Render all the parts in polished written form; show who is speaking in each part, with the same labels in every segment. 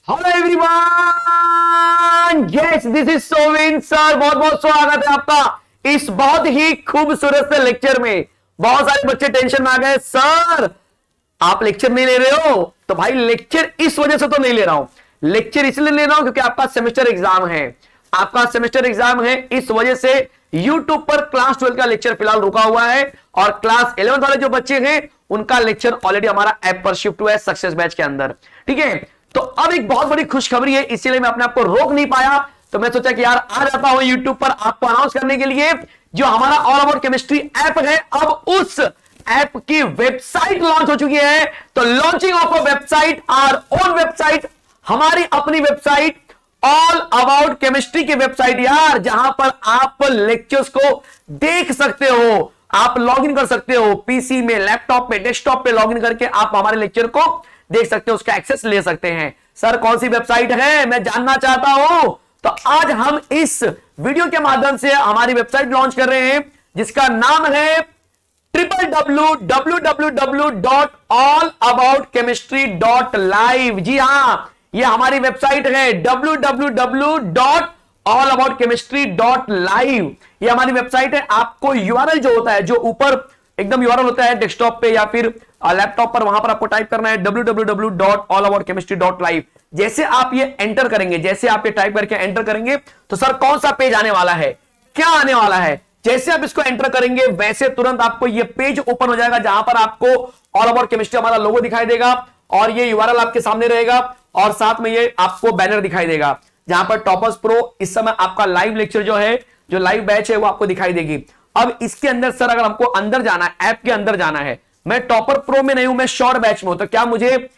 Speaker 1: Hello everyone, yes this is Sovin sir. बहुत बहुत स्वागत है आपका इस बहुत ही खूबसूरत से लेक्चर में। बहुत सारे बच्चे टेंशन में आ गए, सर आप लेक्चर नहीं ले रहे हो। तो भाई लेक्चर इस वजह से तो नहीं ले रहा हूं, लेक्चर इसलिए ले रहा हूं क्योंकि आपका सेमेस्टर एग्जाम है। आपका सेमेस्टर एग्जाम है, इस वजह से यूट्यूब पर क्लास 12 का लेक्चर फिलहाल रुका हुआ है और क्लास 11 वाले जो बच्चे हैं उनका लेक्चर ऑलरेडी हमारा ऐप पर शिफ्ट हुआ है सक्सेस बैच के अंदर। ठीक है, तो अब एक बहुत बड़ी खुशखबरी है, इसीलिए मैं अपने आप को रोक नहीं पाया। तो मैं सोचा कि यार आ जाता हूं यूट्यूब पर आपको अनाउंस करने के लिए। जो हमारा ऑल अबाउट केमिस्ट्री ऐप है, अब उस ऐप की वेबसाइट लॉन्च हो चुकी है। तो launching of a website, our own website, हमारी अपनी वेबसाइट, ऑल अबाउट केमिस्ट्री की वेबसाइट यार, जहां पर आप लेक्चर्स को देख सकते हो, आप लॉगिन कर सकते हो। पीसी में, लैपटॉप पे, डेस्कटॉप पे लॉगिन करके आप हमारे लेक्चर को देख सकते हो, उसका एक्सेस ले सकते हैं। सर कौन सी वेबसाइट है, मैं जानना चाहता हूं। तो आज हम इस वीडियो के माध्यम से हमारी वेबसाइट लॉन्च कर रहे हैं जिसका नाम है www.allaboutchemistry.live। जी हां, ये हमारी वेबसाइट है www.allaboutchemistry.live। ये हमारी वेबसाइट है। आपको यूआरएल जो होता है, जो ऊपर एकदम यूआरएल होता है डेस्कटॉप पे या फिर लैपटॉप पर, वहां पर आपको टाइप करना है www.allaboutchemistry.live। जैसे आप ये एंटर करेंगे, जैसे आप ये टाइप करके एंटर करेंगे तो सर कौन सा पेज आने वाला है, क्या आने वाला है, जैसे आप इसको एंटर करेंगे वैसे तुरंत आपको ये पेज ओपन हो जाएगा जहां पर आपको ऑल अबाउट केमिस्ट्री हमारा लोगो दिखाई देगा और ये यूआरएल आपके सामने रहेगा और साथ में ये आपको बैनर दिखाई देगा जहां पर टॉपर्स प्रो इस समय आपका लाइव लेक्चर जो है, जो लाइव बैच है वो आपको दिखाई देगी। अब इसके अंदर सर अगर हमको अंदर जाना है, ऐप के अंदर जाना है, मैं टॉपर प्रो में नहीं हूं, मैं शॉर्ट बैच में हूं, तो क्या मुझे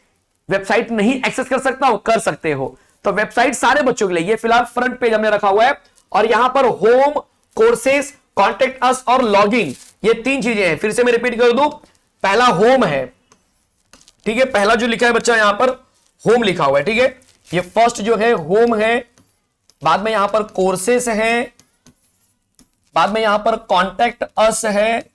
Speaker 1: वेबसाइट नहीं एक्सेस कर सकता हूं? कर सकते हो। तो वेबसाइट सारे बच्चों के लिए, ये फिलहाल फ्रंट पेज हमने रखा हुआ है और यहां पर होम, कोर्सेस, कॉन्टेक्ट अस और लॉगिंग, ये तीन चीजें हैं। फिर से मैं रिपीट कर दूं, पहला होम है, ठीक है, पहला जो लिखा है बच्चा यहां पर होम लिखा हुआ है, ठीक है, ये फर्स्ट जो है होम है, बाद में यहां पर कोर्सेस है, बाद में यहां पर कॉन्टेक्ट अस है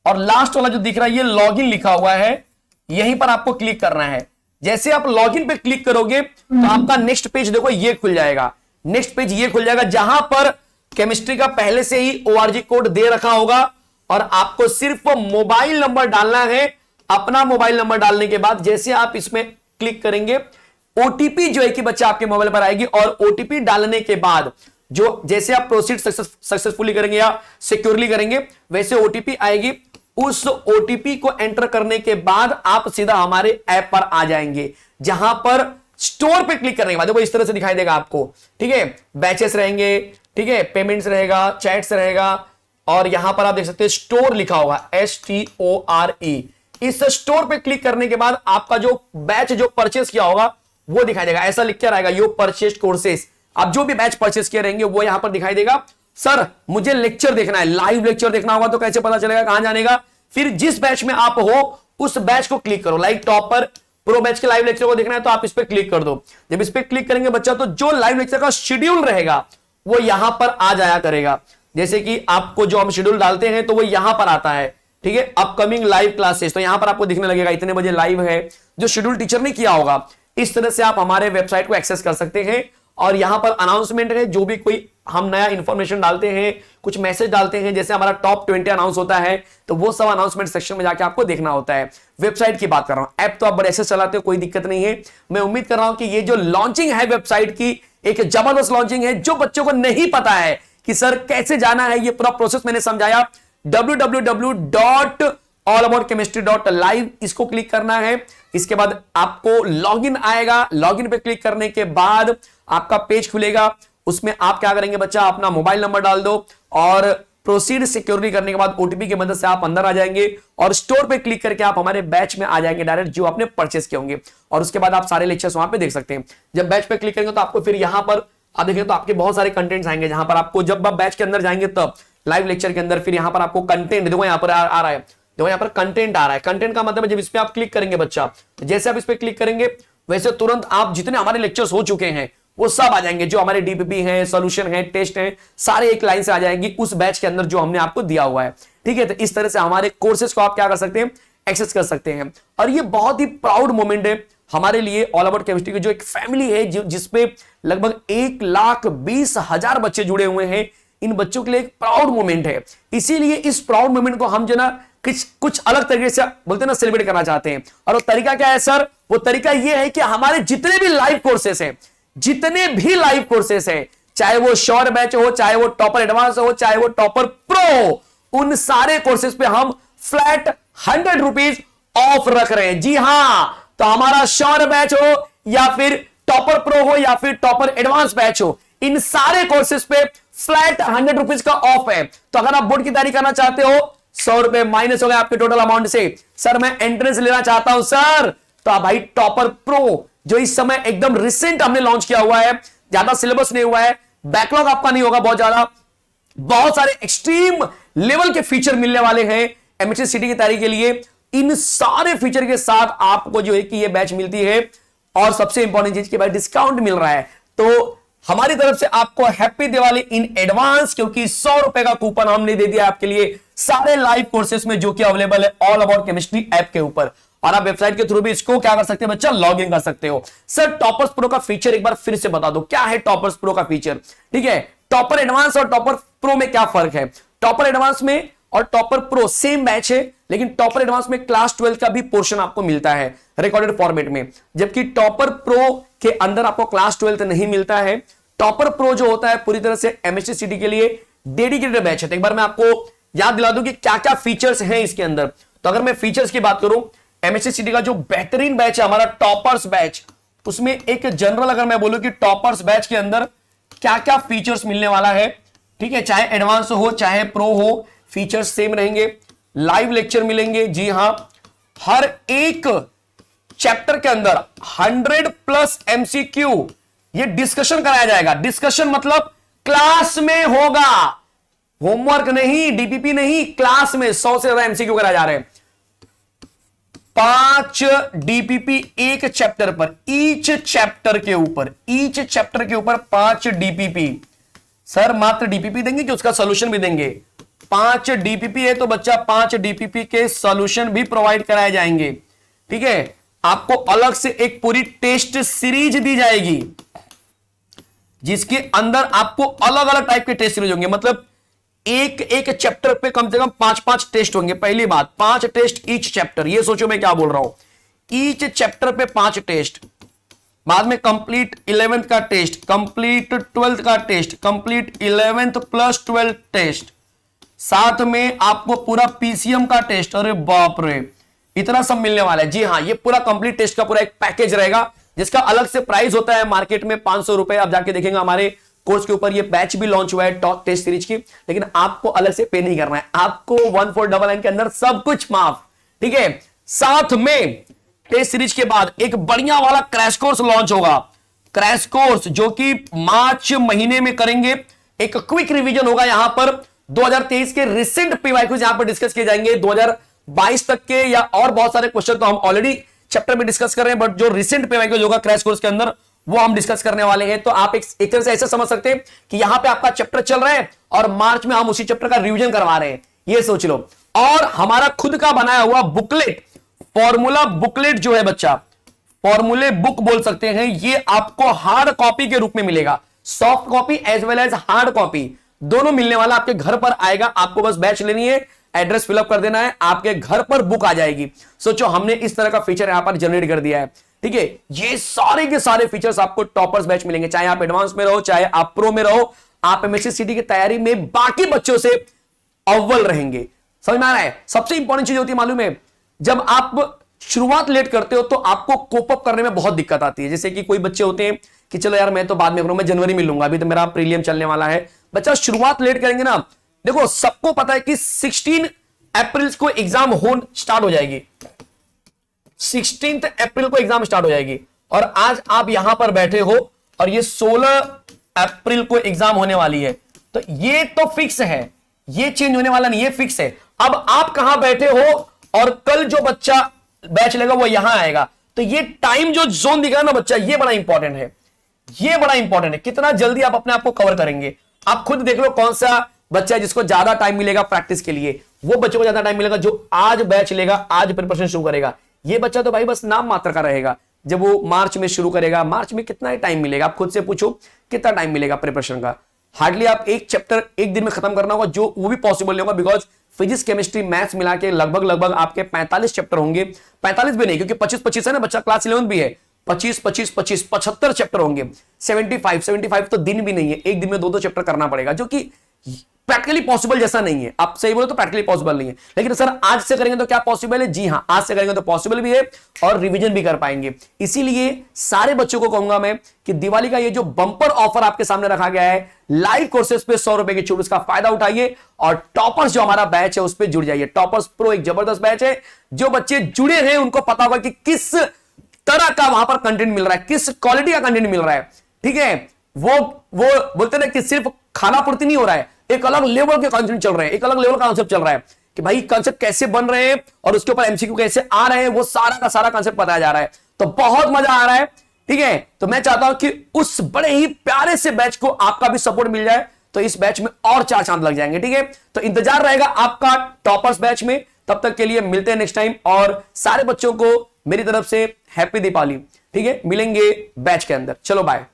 Speaker 1: और लास्ट वाला जो दिख रहा है ये लॉगिन लिखा हुआ है, यहीं पर आपको क्लिक करना है। जैसे आप लॉगिन पे क्लिक करोगे तो आपका नेक्स्ट पेज देखो ये खुल जाएगा। नेक्स्ट पेज ये खुल जाएगा जहां पर केमिस्ट्री का पहले से ही ओआरजी कोड दे रखा होगा और आपको सिर्फ मोबाइल नंबर डालना है। अपना मोबाइल नंबर डालने के बाद जैसे आप इसमें क्लिक करेंगे, ओटीपी जो है कि बच्चा आपके मोबाइल पर आएगी और ओटीपी डालने के बाद जो जैसे आप प्रोसीड सक्सेसफुली करेंगे या सिक्योरली करेंगे वैसे ओटीपी आएगी। उस ओटीपी को एंटर करने के बाद आप सीधा हमारे ऐप पर आ जाएंगे जहां पर स्टोर पे क्लिक करने के बाद देखो इस तरह से दिखाई देगा आपको, ठीक है, बैचेस रहेंगे, ठीक है, पेमेंट्स रहेगा, चैट्स रहेगा और यहां पर आप देख सकते हैं स्टोर लिखा होगा, STORE। इस स्टोर पे क्लिक करने के बाद आपका जो बैच जो परचेस किया होगा वो दिखाई देगा, ऐसा लिख के रहेगा यो परचेस्ड कोर्सेस। आप जो भी बैच परचेस किए रहेंगे वो यहां पर दिखाई देगा। सर मुझे लेक्चर देखना है, लाइव लेक्चर देखना होगा तो कैसे पता चलेगा, कहां जाने का? फिर जिस बैच में आप हो उस बैच को क्लिक करो। लाइक टॉपर प्रो बैच के लाइव लेक्चर को देखना है तो आप इस पे क्लिक कर दो। जब इस पे क्लिक करेंगे बच्चा तो जो लाइव लेक्चर का शेड्यूल रहेगा वो यहां पर आ जाया करेगा। जैसे कि आपको जो हम शेड्यूल डालते हैं तो वो यहां पर आता है, ठीक है, अपकमिंग लाइव क्लासेस, तो यहां पर आपको दिखने लगेगा इतने बजे लाइव है, जो शेड्यूल टीचर ने किया होगा। इस तरह से आप हमारे वेबसाइट को एक्सेस कर सकते हैं और यहां पर अनाउंसमेंट है, जो भी कोई हम नया इंफॉर्मेशन डालते हैं, कुछ मैसेज डालते हैं, जैसे हमारा टॉप 20 अनाउंस होता है तो वो सब अनाउंसमेंट सेक्शन में जाके आपको देखना होता है। वेबसाइट की बात कर रहा हूं, ऐप तो आप बड़े एक्सेस चलाते हो, कोई दिक्कत नहीं है। मैं उम्मीद कर रहा हूं कि ये जो लॉन्चिंग है वेबसाइट की, एक जबरदस्त लॉन्चिंग है। जो बच्चों को नहीं पता है कि सर कैसे जाना है, ये पूरा प्रोसेस मैंने समझाया। www.allaboutchemistry.live इसको क्लिक करना है। इसके बाद आपको लॉगिन आएगा, लॉगिन पे क्लिक करने के बाद आपका पेज खुलेगा। उसमें आप क्या करेंगे बच्चा, अपना मोबाइल नंबर डाल दो और प्रोसीड सिक्योरिटी करने के बाद ओटीपी की मदद से आप अंदर आ जाएंगे और स्टोर पे क्लिक करके आप हमारे बैच में आ जाएंगे डायरेक्ट, जो आपने परचेस किए होंगे और उसके बाद आप सारे लेक्चर्स वहां पे देख सकते हैं। जब बैच पे क्लिक करेंगे तो आपको फिर यहां पर आप देखेंगे तो आपके बहुत सारे कंटेंट्स आएंगे जहां पर आपको, जब आप बैच के अंदर जाएंगे तब लाइव लेक्चर के अंदर, फिर यहां पर आपको कंटेंट देखो यहां पर आ रहा है, देखो यहां पर कंटेंट आ रहा है। कंटेंट का मतलब जब इस पे आप क्लिक करेंगे बच्चा, जैसे आप इस पे क्लिक करेंगे वैसे तुरंत आप जितने हमारे लेक्चर्स हो चुके हैं वो सब आ जाएंगे, जो हमारे डीपीपी हैं, सॉल्यूशन है, टेस्ट है, सारे एक लाइन से आ जाएंगी उस बैच के अंदर जो हमने आपको दिया हुआ है, ठीक है। तो इस तरह से हमारे कोर्सेज को आप क्या कर सकते हैं, एक्सेस कर सकते हैं। और ये बहुत ही प्राउड मोमेंट है हमारे लिए ऑल अबाउट केमिस्ट्री की जो एक फैमिली है जिसपे लगभग 1,20,000 बच्चे जुड़े हुए हैं, इन बच्चों के लिए एक प्राउड मोमेंट है। इसीलिए इस प्राउड मोमेंट को हम जो ना कुछ अलग तरीके से बोलते हैं ना, सेलिब्रेट करना चाहते हैं। और वो तरीका क्या है सर? वो तरीका ये है कि हमारे जितने भी लाइव कोर्सेस हैं, चाहे वो श्योर बैच हो, चाहे वो टॉपर एडवांस हो, चाहे वो टॉपर प्रो, उन सारे कोर्सेज पे हम फ्लैट 100 रुपीज ऑफ रख रहे हैं। जी हां, तो हमारा श्योर बैच हो या फिर टॉपर प्रो हो या फिर टॉपर एडवांस बैच हो, इन सारे कोर्सेज पे फ्लैट 100 रुपीज का ऑफ है। तो अगर आप बोर्ड की तैयारी करना चाहते हो, 100 रुपए माइनस हो गए आपके टोटल अमाउंट से। सर मैं एंट्रेंस लेना चाहता हूं सर, तो आप भाई टॉपर प्रो जो इस समय एकदम रिसेंट हमने लॉन्च किया हुआ है, ज्यादा सिलेबस नहीं हुआ है, बैकलॉग आपका नहीं होगा बहुत ज्यादा, बहुत सारे एक्सट्रीम लेवल के फीचर मिलने वाले हैं एमएचसी सिटी की तैयारी के लिए। इन सारे फीचर के साथ आपको जो है कि ये बैच मिलती है, और सबसे इंपॉर्टेंट चीज कि भाई डिस्काउंट मिल रहा है। तो हमारी तरफ से आपको हैप्पी दिवाली इन एडवांस, क्योंकि 100 रुपए का कूपन हमने दे दिया आपके लिए सारे लाइव कोर्सेज में, जो कि अवेलेबल है ऑल अबाउट केमिस्ट्री ऐप के ऊपर। और आप वेबसाइट के थ्रू भी इसको क्या कर सकते हैं बच्चा, लॉग इन कर सकते हो। सर टॉपर्स प्रो का फीचर एक बार फिर से बता दो, क्या है टॉपर्स प्रो का फीचर? ठीक है, टॉपर एडवांस और टॉपर प्रो में क्या फर्क है? टॉपर एडवांस में और टॉपर प्रो सेम बैच है, लेकिन टॉपर एडवांस में क्लास 12 का भी पोर्शन आपको मिलता है रिकॉर्डेड फॉर्मेट में, जबकि टॉपर प्रो के अंदर आपको क्लास 12 नहीं मिलता है। टॉपर प्रो जो होता है पूरी तरह से एमएचसी सिटी के लिए डेडिकेटेड बैच है। तो एक बार मैं आपको याद दिला दूं कि क्या क्या फीचर्स हैं इसके अंदर। तो अगर मैं फीचर्स की बात करूं, एमएचसी सिटी का जो बेहतरीन बैच है हमारा टॉपर्स बैच, उसमें एक जनरल अगर मैं बोलूं कि टॉपर्स बैच के अंदर क्या क्या फीचर्स मिलने वाला है, ठीक है, चाहे एडवांस हो चाहे प्रो हो, फीचर्स सेम रहेंगे। लाइव लेक्चर मिलेंगे, जी हां, हर एक चैप्टर के अंदर 100+ एमसीक्यू, ये डिस्कशन कराया जाएगा। डिस्कशन मतलब क्लास में होगा, होमवर्क नहीं, डीपीपी नहीं, क्लास में 100 से ज्यादा एमसीक्यू कराए जा रहे हैं। 5 डीपीपी एक चैप्टर पर, ईच चैप्टर के ऊपर 5 डीपीपी। सर मात्र डीपीपी देंगे कि उसका सॉल्यूशन भी देंगे? 5 डीपीपी है तो बच्चा 5 डीपीपी के सॉल्यूशन भी प्रोवाइड कराए जाएंगे। ठीक है, आपको अलग से एक पूरी टेस्ट सीरीज दी जाएगी, जिसके अंदर आपको अलग अलग टाइप के टेस्ट सीरीज होंगे। मतलब एक चैप्टर पे कम से कम 5-5 टेस्ट होंगे। पहली बात, 5 टेस्ट ईच चैप्टर, ये सोचो मैं क्या बोल रहा हूं, ईच चैप्टर पे 5 टेस्ट। बाद में कंप्लीट 11th का टेस्ट, कंप्लीट 12th का टेस्ट, कंप्लीट 11th + 12 टेस्ट, साथ में आपको पूरा पीसीएम का टेस्ट। अरे बाप रे, इतना सब मिलने वाला है। जी हां, ये पूरा कंप्लीट टेस्ट का पूरा एक पैकेज रहेगा, जिसका अलग से प्राइस होता है मार्केट में 500 रुपए। आप जाके देखेंगे हमारे कोर्स के ऊपर ये बैच भी लॉन्च हुआ है टॉप टेस्ट सीरीज की, लेकिन आपको अलग से पे नहीं करना है, आपको 1499 के अंदर सब कुछ माफ। ठीक है, साथ में टेस्ट सीरीज के बाद एक बढ़िया वाला क्रैश कोर्स लॉन्च होगा, क्रैश कोर्स जो कि मार्च महीने में करेंगे। एक क्विक रिवीजन होगा यहां पर, 2023 के रिसेंट पीवाईक्यूज यहां पर डिस्कस किए जाएंगे, 2022 तक के या और बहुत सारे क्वेश्चन तो हम ऑलरेडी चैप्टर में डिस्कस कर रहे हैं, बट जो रिसेंट पीवाईक्यूज होगा क्रैश कोर्स के अंदर वो हम डिस्कस करने वाले हैं। तो आप एक तरह से ऐसे समझ सकते हैं कि यहां पे आपका चैप्टर चल रहा है और मार्च में हम उसी चैप्टर का रिवीजन करवा रहे हैं, ये सोच लो। और हमारा खुद का बनाया हुआ बुकलेट, फॉर्मूला बुकलेट जो है बच्चा, फॉर्मूले बुक बोल सकते हैं, ये आपको हार्ड कॉपी के रूप में मिलेगा, soft copy as well as hard copy दोनों मिलने वाला, आपके घर पर आएगा। आपको बस बैच लेनी है, एड्रेस फिलअप कर देना है, आपके घर पर बुक आ जाएगी। सोचो हमने इस तरह का फीचर यहां पर जनरेट कर दिया है। ठीक है, ये सारे के सारे फीचर्स आपको टॉपर्स बैच मिलेंगे, चाहे आप एडवांस में रहो चाहे आप प्रो में रहो, आप एमएचसी सिटी की तैयारी में बाकी बच्चों से अव्वल रहेंगे। समझ में आ रहा है? सबसे इंपॉर्टेंट चीज होती है मालूम है, जब आप शुरुआत लेट करते हो तो आपको कोप अप करने में बहुत दिक्कत आती है। जैसे कि कोई बच्चे होते हैं कि चलो यार मैं तो बाद में करूंगा, मैं जनवरी में लूंगा, अभी तो मेरा प्रीलियम चलने वाला है। बच्चा शुरुआत लेट करेंगे ना, देखो सबको पता है कि 16 अप्रैल को एग्जाम स्टार्ट हो जाएगी, 16 अप्रैल को एग्जाम स्टार्ट हो जाएगी, और आज आप यहां पर बैठे हो और ये 16 अप्रैल को एग्जाम होने वाली है। तो ये तो फिक्स है, ये चेंज होने वाला नहीं, ये फिक्स है। अब आप कहां बैठे हो और कल जो बच्चा बैच लेगा वो यहां आएगा, तो ये टाइम जो जोन दिख रहा है ना बच्चा, ये बड़ा इंपॉर्टेंट है, ये बड़ा इंपॉर्टेंट है, कितना जल्दी आप अपने आप को कवर करेंगे। आप खुद देख लो कौन सा बच्चा है जिसको ज्यादा टाइम मिलेगा प्रैक्टिस के लिए, वो बच्चों को ज्यादा टाइम मिलेगा जो आज बैच लेगा, आज प्रिपरेशन शुरू करेगा। ये बच्चा तो भाई बस नाम मात्र का रहेगा, जब वो मार्च में शुरू करेगा, मार्च में कितना टाइम मिलेगा, आप खुद से पूछो कितना टाइम मिलेगा प्रिपरेशन का। हार्डली आप एक चैप्टर एक दिन में खत्म करना होगा, जो वो भी पॉसिबल नहीं होगा, बिकॉज फिजिक्स केमिस्ट्री मैथ्स मिला के लगभग आपके 45 चैप्टर होंगे। 45 भी नहीं, क्योंकि 25 है ना, बच्चा क्लास 11 भी है, 75 चैप्टर होंगे। 75 तो दिन भी नहीं है, एक दिन में 2-2 चैप्टर करना पड़ेगा, जो कि प्रैक्टिकली पॉसिबल जैसा नहीं है। आप सही बोलो तो प्रैक्टिकली पॉसिबल नहीं है, लेकिन सर आज से करेंगे तो क्या पॉसिबल है? जी हां, आज से करेंगे तो पॉसिबल भी है और रिवीजन भी कर पाएंगे। इसीलिए सारे बच्चों को कहूंगा मैं कि दिवाली का ये जो बंपर ऑफर आपके सामने रखा गया है, लाइव कोर्सेज पे 100 रुपए की छूट, उसका फायदा उठाइए और टॉपर्स जो हमारा बैच है उस पर जुड़ जाइए। टॉपर्स प्रो एक जबरदस्त बैच है, जो बच्चे जुड़े हैं उनको पता होगा कि किस तरह का वहां पर कंटेंट मिल रहा है, किस क्वालिटी का कंटेंट मिल रहा है। ठीक है, वो बोलते ना कि सिर्फ खाना पूर्ति नहीं हो रहा है, एक अलग लेवल के कॉन्सेप्ट चल रहे हैं, एक अलग लेवल का कॉन्सेप्ट चल रहा है कि भाई कॉन्सेप्ट कैसे बन रहे हैं और उसके ऊपर एमसीक्यू कैसे आ रहे हैं, वो सारा का सारा कॉन्सेप्ट बताया जा रहा है। तो बहुत मजा आ रहा है। ठीक है, तो मैं चाहता हूं कि उस बड़े ही प्यारे से बैच को आपका भी सपोर्ट मिल जाए, तो इस बैच में और 4 चांद लग जाएंगे। ठीक है, तो इंतजार रहेगा आपका टॉपर्स बैच में। तब तक के लिए मिलते हैं नेक्स्ट टाइम, और सारे बच्चों को मेरी तरफ से हैप्पी दीपावली। ठीक है, मिलेंगे बैच के अंदर। चलो बाय।